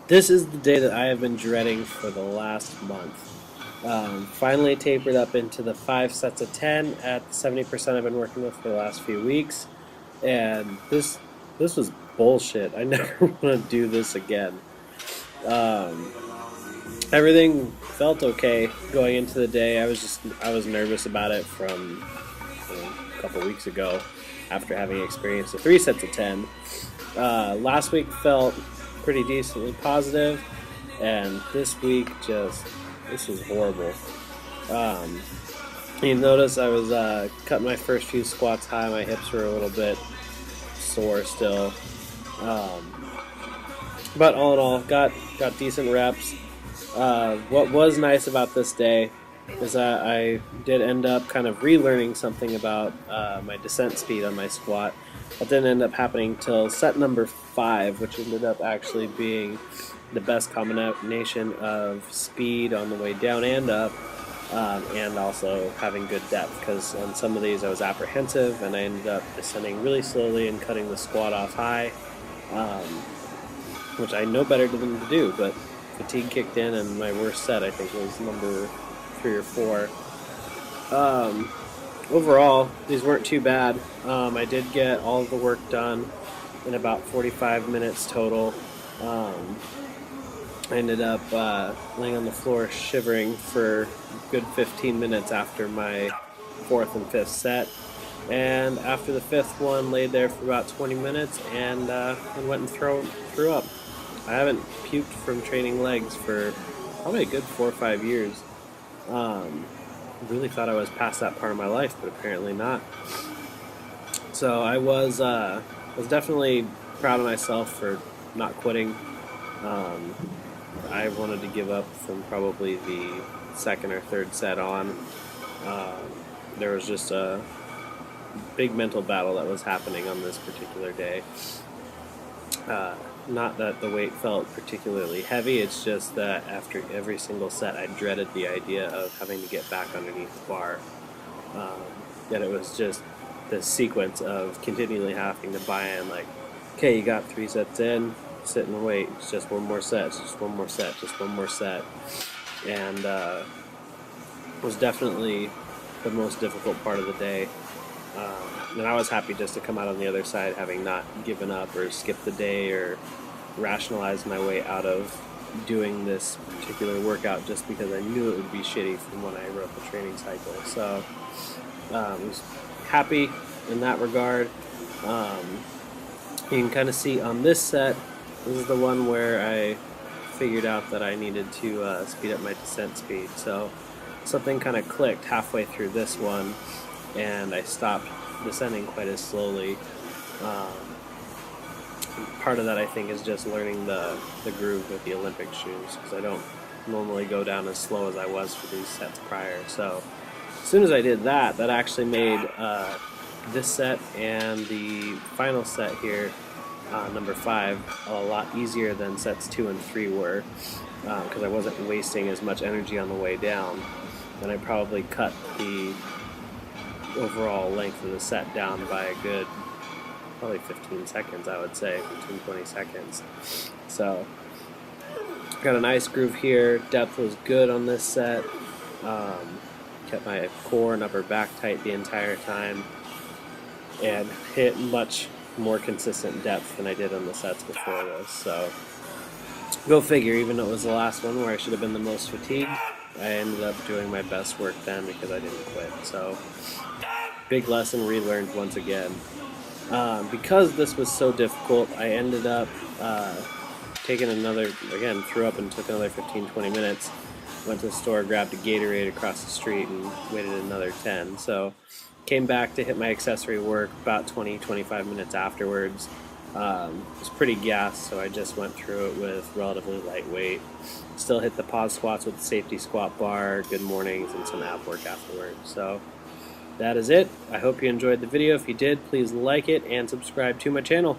This is the day that I have been dreading for the last month. Finally tapered up into the 5 sets of 10 at the 70% I've been working with for the last few weeks, and this was bullshit. I never want to do this again. Um, Everything felt okay going into the day. I was nervous about it from a couple weeks ago after having experienced the 3 sets of 10. Last week felt pretty decently positive, and this week this was horrible. Um, you notice I was cutting my first few squats high. My hips were a little bit sore still, um, but all in all, got decent reps. What was nice about this day is that I did end up kind of relearning something about my descent speed on my squat. That didn't end up happening till set number 5, which ended up actually being the best combination of speed on the way down and up, and also having good depth, because on some of these I was apprehensive and I ended up descending really slowly and cutting the squat off high, um, which I know better than to do, but fatigue kicked in and my worst set I think was number 3 or 4. Overall, these weren't too bad. I did get all of the work done in about 45 minutes total. I ended up laying on the floor shivering for a good 15 minutes after my 4th and 5th set. And after the 5th one, laid there for about 20 minutes and went and threw up. I haven't puked from training legs for probably a good 4 or 5 years. Really thought I was past that part of my life, but apparently not. So I was definitely proud of myself for not quitting. I wanted to give up from probably the 2nd or 3rd set on. There was just a big mental battle that was happening on this particular day. Not that the weight felt particularly heavy, it's just that after every single set I dreaded the idea of having to get back underneath the bar. Yet it was just this sequence of continually having to buy in, like, okay, you got 3 sets in, sit and wait, it's just one more set, it's just one more set, just one more set. And was definitely the most difficult part of the day. And I was happy just to come out on the other side having not given up or skipped the day or rationalized my way out of doing this particular workout just because I knew it would be shitty from when I wrote the training cycle. So I was happy in that regard. You can kind of see on this set, this is the one where I figured out that I needed to speed up my descent speed. So something kind of clicked halfway through this one, and I stopped descending quite as slowly. Part of that I think is just learning the groove with the Olympic shoes, because I don't normally go down as slow as I was for these sets prior. So as soon as I did that, that actually made this set and the final set here, number 5, a lot easier than sets 2 and 3 were, because I wasn't wasting as much energy on the way down, and I probably cut the overall length of the set down by a good probably 15 seconds, I would say, 15-20 seconds. So got a nice groove here. Depth was good on this set. Kept my core and upper back tight the entire time, and hit much more consistent depth than I did on the sets before this. So go figure, even though it was the last one where I should have been the most fatigued, I ended up doing my best work then because I didn't quit. So big lesson relearned once again. Because this was so difficult, I ended up taking threw up and took another 15-20 minutes. Went to the store, grabbed a Gatorade across the street, and waited another 10. So came back to hit my accessory work about 20-25 minutes afterwards. It was pretty gassed, so I just went through it with relatively light weight. Still hit the pause squats with the safety squat bar, good mornings, and some ab work afterwards. So that is it. I hope you enjoyed the video. If you did, please like it and subscribe to my channel.